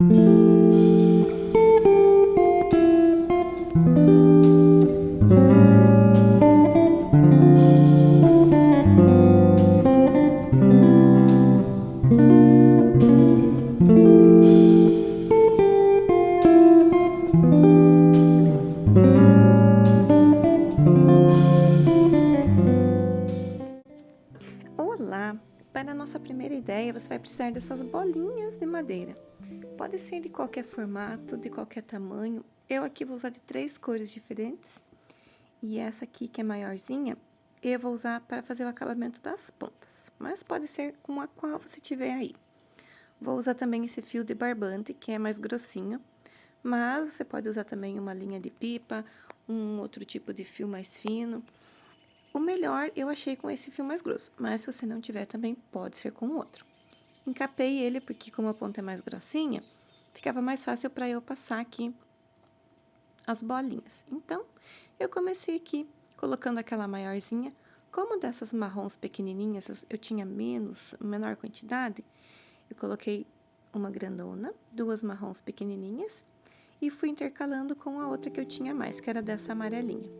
Olá! Para a nossa primeira ideia, você vai precisar dessas bolinhas de madeira. Pode ser de qualquer formato, de qualquer tamanho. Eu aqui vou usar de 3 cores diferentes. E essa aqui, que é maiorzinha, eu vou usar para fazer o acabamento das pontas. Mas pode ser com a qual você tiver aí. Vou usar também esse fio de barbante, que é mais grossinho. Mas você pode usar também uma linha de pipa, um outro tipo de fio mais fino. O melhor eu achei com esse fio mais grosso, mas se você não tiver também pode ser com o outro. Encapei ele porque como a ponta é mais grossinha, ficava mais fácil para eu passar aqui as bolinhas. Então, eu comecei aqui colocando aquela maiorzinha. Como dessas marrons pequenininhas eu tinha menor quantidade, eu coloquei uma grandona, 2 marrons pequenininhas e fui intercalando com a outra que eu tinha mais, que era dessa amarelinha.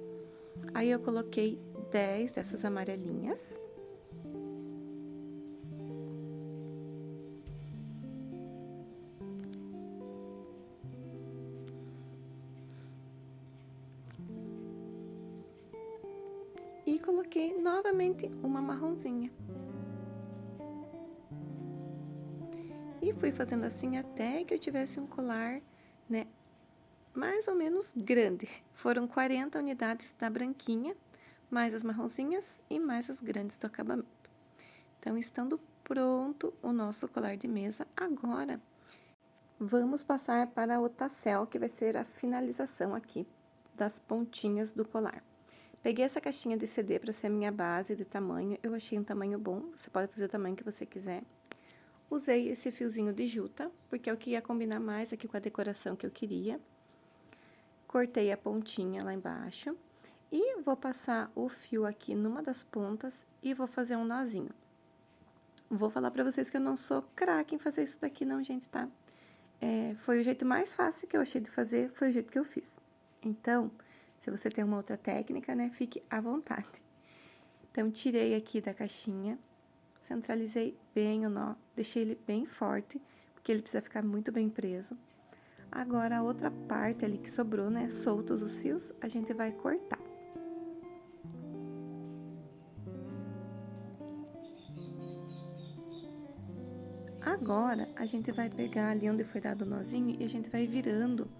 Aí eu coloquei 10 dessas amarelinhas. E coloquei novamente uma marronzinha. E fui fazendo assim até que eu tivesse um colar, né, mais ou menos grande. Foram 40 unidades da branquinha, mais as marronzinhas e mais as grandes do acabamento. Então, estando pronto o nosso colar de mesa, agora vamos passar para o tassel, que vai ser a finalização aqui das pontinhas do colar. Peguei essa caixinha de CD para ser a minha base de tamanho, eu achei um tamanho bom, você pode fazer o tamanho que você quiser. Usei esse fiozinho de juta, porque é o que ia combinar mais aqui com a decoração que eu queria. Cortei a pontinha lá embaixo e vou passar o fio aqui numa das pontas e vou fazer um nozinho. Vou falar pra vocês que eu não sou craque em fazer isso daqui não, gente, tá? Foi o jeito mais fácil que eu achei de fazer, foi o jeito que eu fiz. Então, se você tem uma outra técnica, né, fique à vontade. Então, tirei aqui da caixinha, centralizei bem o nó, deixei ele bem forte, porque ele precisa ficar muito bem preso. Agora, a outra parte ali que sobrou, né, soltos os fios, a gente vai cortar. Agora, a gente vai pegar ali onde foi dado o nozinho e a gente vai virando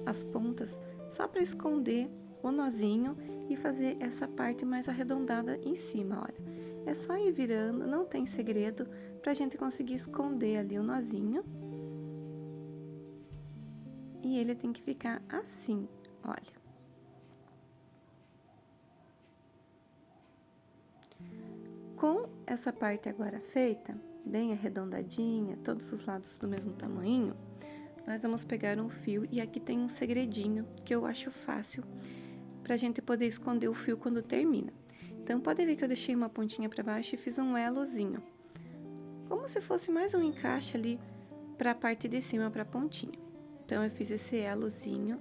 as pontas só para esconder o nozinho e fazer essa parte mais arredondada em cima, olha. É só ir virando, não tem segredo, pra gente conseguir esconder ali o nozinho. E ele tem que ficar assim, olha. Com essa parte agora feita, bem arredondadinha, todos os lados do mesmo tamanho, nós vamos pegar um fio e aqui tem um segredinho que eu acho fácil pra gente poder esconder o fio quando termina. Então, pode ver que eu deixei uma pontinha pra baixo e fiz um elozinho. Como se fosse mais um encaixe ali pra parte de cima, pra pontinha. Então, eu fiz esse elozinho.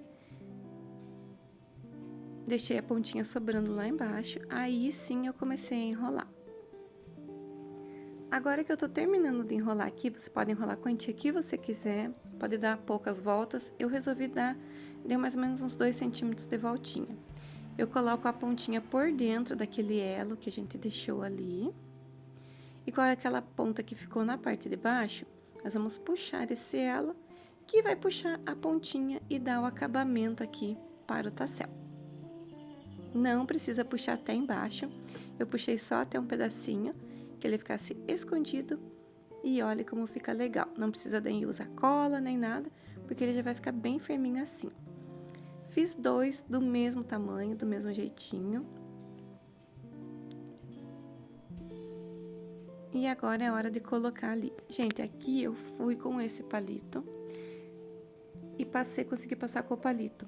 Deixei a pontinha sobrando lá embaixo, aí sim eu comecei a enrolar. Agora que eu tô terminando de enrolar aqui, você pode enrolar quantia que você quiser, pode dar poucas voltas. Eu resolvi dar, deu mais ou menos uns 2 centímetros de voltinha. Eu coloco a pontinha por dentro daquele elo que a gente deixou ali. E com aquela ponta que ficou na parte de baixo, nós vamos puxar esse elo, que vai puxar a pontinha e dar o acabamento aqui para o tassel. Não precisa puxar até embaixo, eu puxei só até um pedacinho, que ele ficasse escondido, e olha como fica legal. Não precisa nem usar cola, nem nada, porque ele já vai ficar bem firminho assim. Fiz 2 do mesmo tamanho, do mesmo jeitinho. E agora é hora de colocar ali. Gente, aqui eu fui com esse palito e consegui passar com o palito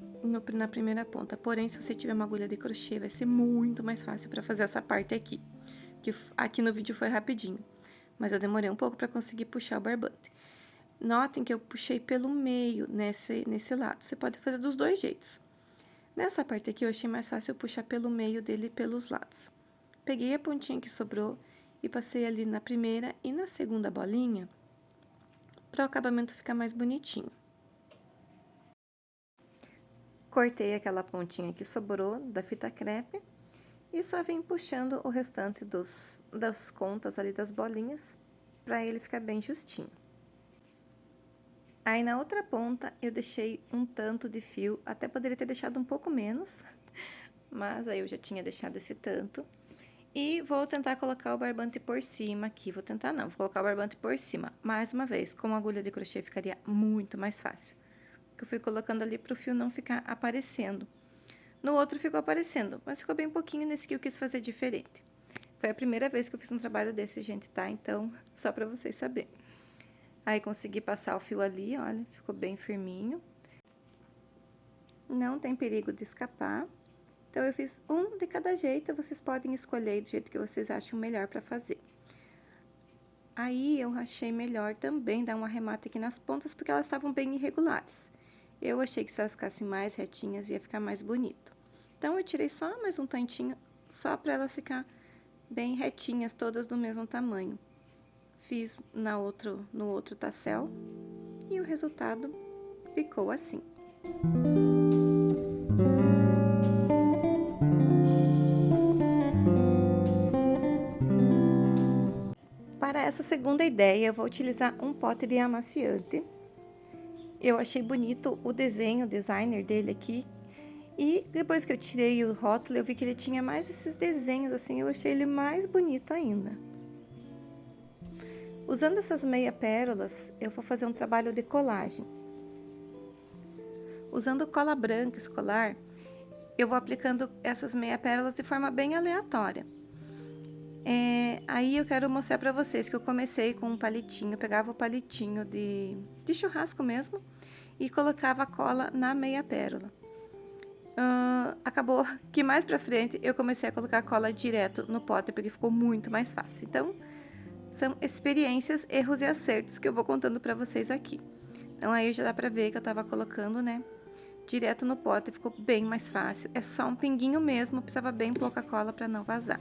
na primeira ponta. Porém, se você tiver uma agulha de crochê, vai ser muito mais fácil para fazer essa parte aqui. Que aqui no vídeo foi rapidinho, mas eu demorei um pouco para conseguir puxar o barbante. notem que eu puxei pelo meio nesse lado. Você pode fazer dos dois jeitos. Nessa parte aqui, eu achei mais fácil puxar pelo meio dele e pelos lados. Peguei a pontinha que sobrou e passei ali na primeira e na segunda bolinha, para o acabamento ficar mais bonitinho. Cortei aquela pontinha que sobrou da fita crepe e só vim puxando o restante das contas ali das bolinhas, para ele ficar bem justinho. Aí, na outra ponta, eu deixei um tanto de fio, até poderia ter deixado um pouco menos, mas aí eu já tinha deixado esse tanto. E vou tentar colocar o barbante por cima aqui, vou colocar o barbante por cima. Mais uma vez, com agulha de crochê ficaria muito mais fácil. Que eu fui colocando ali pro fio não ficar aparecendo. No outro ficou aparecendo, mas ficou bem pouquinho, nesse que eu quis fazer diferente. Foi a primeira vez que eu fiz um trabalho desse, gente, tá? Então, só pra vocês saberem. Aí, consegui passar o fio ali, olha, ficou bem firminho. Não tem perigo de escapar. Então, eu fiz um de cada jeito, vocês podem escolher do jeito que vocês acham melhor pra fazer. Aí, eu achei melhor também dar um arremate aqui nas pontas, porque elas estavam bem irregulares. Eu achei que se elas ficassem mais retinhas, ia ficar mais bonito. Então, eu tirei só mais um tantinho, só pra elas ficar bem retinhas, todas do mesmo tamanho. Fiz no outro tassel e o resultado ficou assim. Para essa segunda ideia, eu vou utilizar um pote de amaciante. Eu achei bonito o designer dele aqui. E depois que eu tirei o rótulo, eu vi que ele tinha mais esses desenhos, assim, eu achei ele mais bonito ainda. Usando essas meia pérolas, eu vou fazer um trabalho de colagem. Usando cola branca escolar, eu vou aplicando essas meia pérolas de forma bem aleatória. Aí eu quero mostrar pra vocês que eu comecei com um palitinho, pegava o palitinho de churrasco mesmo e colocava a cola na meia pérola. Acabou que mais pra frente eu comecei a colocar a cola direto no pote, porque ficou muito mais fácil. Então, são experiências, erros e acertos que eu vou contando pra vocês aqui. Então, aí já dá pra ver que eu tava colocando, né, direto no pote, ficou bem mais fácil. É só um pinguinho mesmo, precisava bem pouca cola pra não vazar.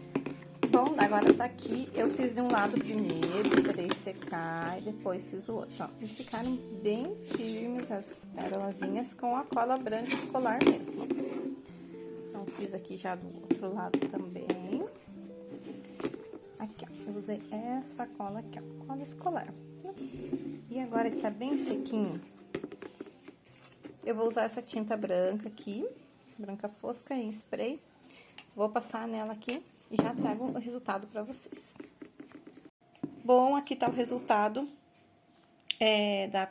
Bom, agora tá aqui, eu fiz de um lado primeiro, esperei secar e depois fiz o outro, ó. E ficaram bem firmes as pérolazinhas com a cola branca escolar mesmo. Então, fiz aqui já do outro lado também. Aqui, ó, eu usei essa cola aqui, ó, cola escolar. E agora que tá bem sequinho, eu vou usar essa tinta branca aqui, branca fosca em spray. Vou passar nela aqui e já trago o resultado pra vocês. Bom, aqui tá o resultado.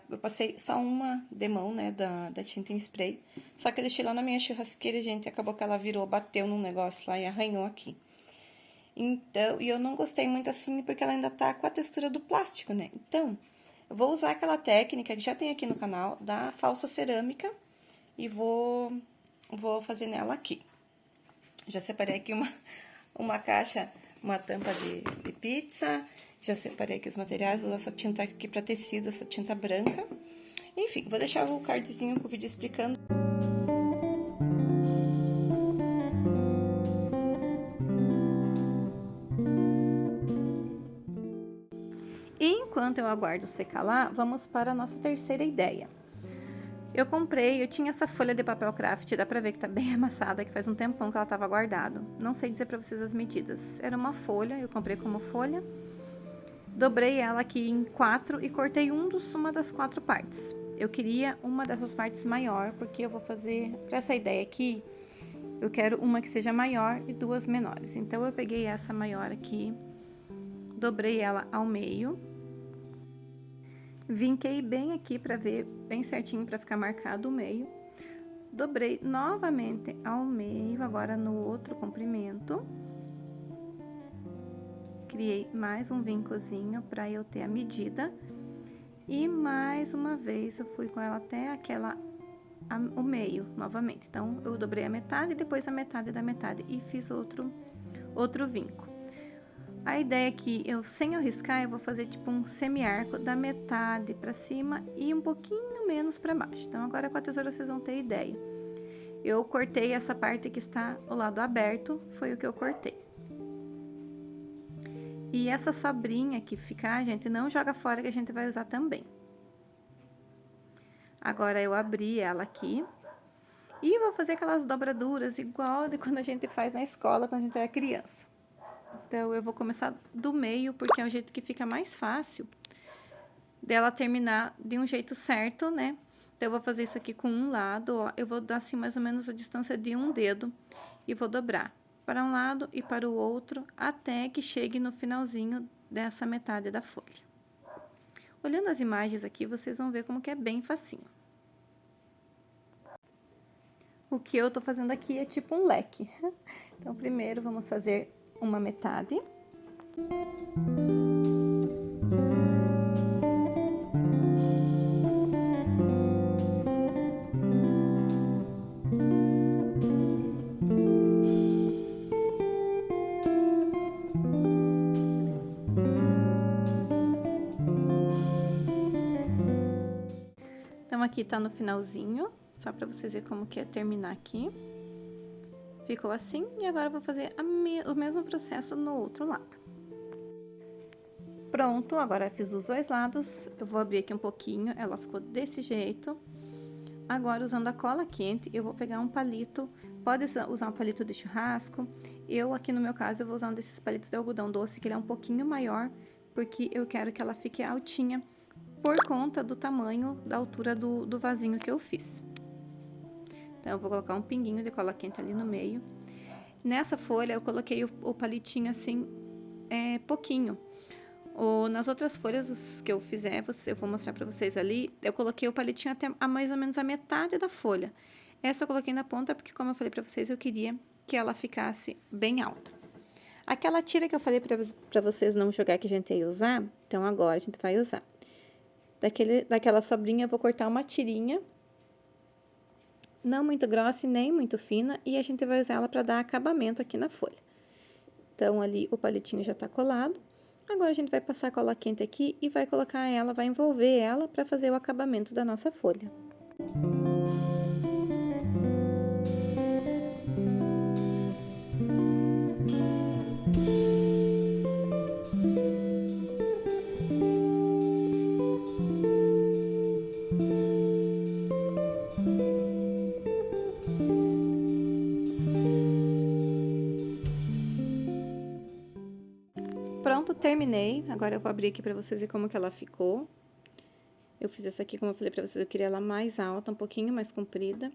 Eu passei só uma demão, né, da tinta em spray. Só que eu deixei lá na minha churrasqueira, gente, acabou que ela virou, bateu num negócio lá e arranhou aqui. Então, e eu não gostei muito assim, porque ela ainda tá com a textura do plástico, né? Então, eu vou usar aquela técnica que já tem aqui no canal, da falsa cerâmica, e vou fazer nela aqui. Já separei aqui uma caixa, uma tampa de pizza, já separei aqui os materiais, vou usar essa tinta aqui pra tecido, essa tinta branca. Enfim, vou deixar o cardzinho com o vídeo explicando. E enquanto eu aguardo secar lá, vamos para a nossa terceira ideia. Eu tinha essa folha de papel craft, dá pra ver que tá bem amassada, que faz um tempão que ela tava guardada. Não sei dizer pra vocês as medidas. Era uma folha, eu comprei como folha. Dobrei ela aqui em 4 e cortei uma das 4 partes. Eu queria uma dessas partes maior, porque eu vou fazer, pra essa ideia aqui, eu quero uma que seja maior e 2 menores. Então, eu peguei essa maior aqui, dobrei ela ao meio. Vinquei bem aqui pra ver bem certinho, pra ficar marcado o meio. Dobrei novamente ao meio, agora no outro comprimento. Criei mais um vincozinho pra eu ter a medida. E mais uma vez, eu fui com ela até o meio, novamente. Então, eu dobrei a metade, depois a metade da metade e fiz outro vinco. A ideia é que eu, sem eu riscar, eu vou fazer tipo um semi-arco da metade pra cima e um pouquinho menos pra baixo. Então, agora com a tesoura vocês vão ter ideia. Eu cortei essa parte que está o lado aberto, foi o que eu cortei. E essa sobrinha que ficar, gente, não joga fora que a gente vai usar também. Agora, eu abri ela aqui. E vou fazer aquelas dobraduras igual de quando a gente faz na escola, quando a gente era criança. Então, eu vou começar do meio, porque é o jeito que fica mais fácil dela terminar de um jeito certo, né? Então, eu vou fazer isso aqui com um lado, ó. Eu vou dar, assim, mais ou menos a distância de um dedo. E vou dobrar para um lado e para o outro, até que chegue no finalzinho dessa metade da folha. Olhando as imagens aqui, vocês vão ver como que é bem facinho. O que eu tô fazendo aqui é tipo um leque. Então, primeiro, vamos fazer uma metade. Então, aqui tá no finalzinho, só pra vocês verem como que é terminar aqui. Ficou assim, e agora eu vou fazer o mesmo processo no outro lado. Pronto, agora eu fiz os dois lados, eu vou abrir aqui um pouquinho, ela ficou desse jeito. Agora, usando a cola quente, eu vou pegar um palito, pode usar um palito de churrasco. Eu, aqui no meu caso, eu vou usar um desses palitos de algodão doce, que ele é um pouquinho maior, porque eu quero que ela fique altinha, por conta do tamanho, da altura do vasinho que eu fiz. Então, eu vou colocar um pinguinho de cola quente ali no meio. Nessa folha, eu coloquei o palitinho assim, pouquinho. Nas outras folhas que eu fizer, eu vou mostrar pra vocês ali, eu coloquei o palitinho até mais ou menos a metade da folha. Essa eu coloquei na ponta porque, como eu falei pra vocês, eu queria que ela ficasse bem alta. Aquela tira que eu falei pra vocês não jogar que a gente ia usar, então agora a gente vai usar. Daquela sobrinha eu vou cortar uma tirinha, não muito grossa e nem muito fina, e a gente vai usar ela pra dar acabamento aqui na folha. Então, ali o palitinho já tá colado. Agora, a gente vai passar a cola quente aqui e vai colocar ela, vai envolver ela para fazer o acabamento da nossa folha. Pronto, terminei. Agora, eu vou abrir aqui para vocês verem como que ela ficou. Eu fiz essa aqui, como eu falei pra vocês, eu queria ela mais alta, um pouquinho mais comprida.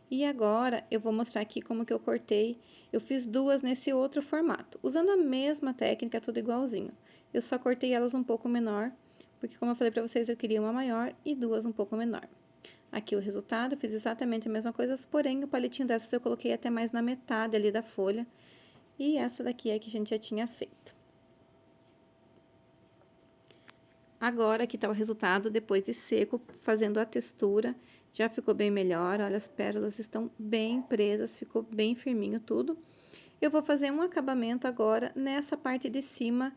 E agora, eu vou mostrar aqui como que eu cortei. Eu fiz duas nesse outro formato, usando a mesma técnica, tudo igualzinho. Eu só cortei elas um pouco menor, porque como eu falei pra vocês, eu queria uma maior e duas um pouco menor. Aqui o resultado, eu fiz exatamente a mesma coisa, porém, o palitinho dessas eu coloquei até mais na metade ali da folha. E essa daqui é que a gente já tinha feito. Agora, aqui tá o resultado, depois de seco, fazendo a textura, já ficou bem melhor. Olha, as pérolas estão bem presas, ficou bem firminho tudo. Eu vou fazer um acabamento agora nessa parte de cima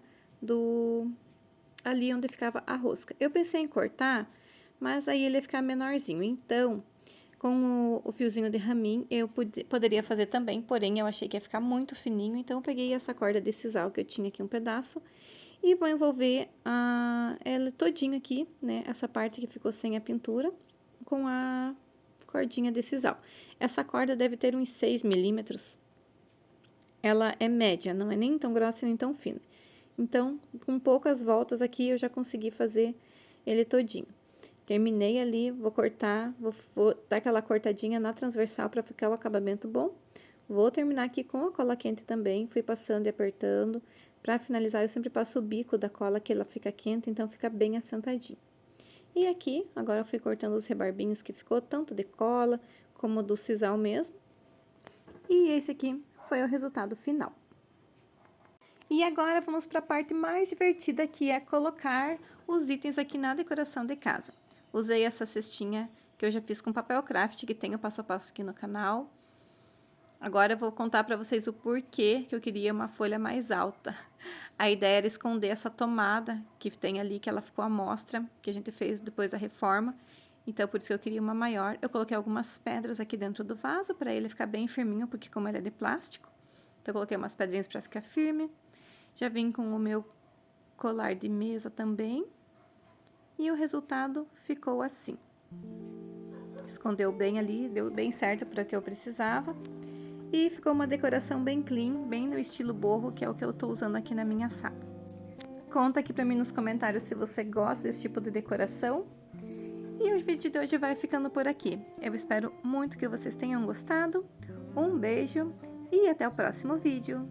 ali onde ficava a rosca. Eu pensei em cortar, mas aí ele ia ficar menorzinho. Então, com o fiozinho de ramim, eu poderia fazer também, porém, eu achei que ia ficar muito fininho. Então, eu peguei essa corda de sisal que eu tinha aqui um pedaço e vou envolver ela todinho aqui, né? Essa parte que ficou sem a pintura, com a cordinha de sisal. Essa corda deve ter uns 6 milímetros. Ela é média, não é nem tão grossa nem tão fina. Então, com poucas voltas aqui, eu já consegui fazer ele todinho. Terminei ali, vou cortar, vou dar aquela cortadinha na transversal para ficar o acabamento bom. Vou terminar aqui com a cola quente também, fui passando e apertando. Para finalizar, eu sempre passo o bico da cola, que ela fica quente, então fica bem assentadinho. E aqui, agora eu fui cortando os rebarbinhos que ficou, tanto de cola, como do sisal mesmo. E esse aqui foi o resultado final. E agora, vamos para a parte mais divertida, que é colocar os itens aqui na decoração de casa. Usei essa cestinha, que eu já fiz com papel craft, que tem o passo a passo aqui no canal. Agora eu vou contar para vocês o porquê que eu queria uma folha mais alta. A ideia era esconder essa tomada que tem ali, que ela ficou à mostra, que a gente fez depois da reforma. Então, por isso que eu queria uma maior. Eu coloquei algumas pedras aqui dentro do vaso para ele ficar bem firminho, porque como ele é de plástico. Então, eu coloquei umas pedrinhas para ficar firme. Já vim com o meu colar de mesa também. E o resultado ficou assim. Escondeu bem ali, deu bem certo para o que eu precisava. E ficou uma decoração bem clean, bem no estilo boho, que é o que eu tô usando aqui na minha sala. Conta aqui pra mim nos comentários se você gosta desse tipo de decoração. E o vídeo de hoje vai ficando por aqui. Eu espero muito que vocês tenham gostado. Um beijo e até o próximo vídeo.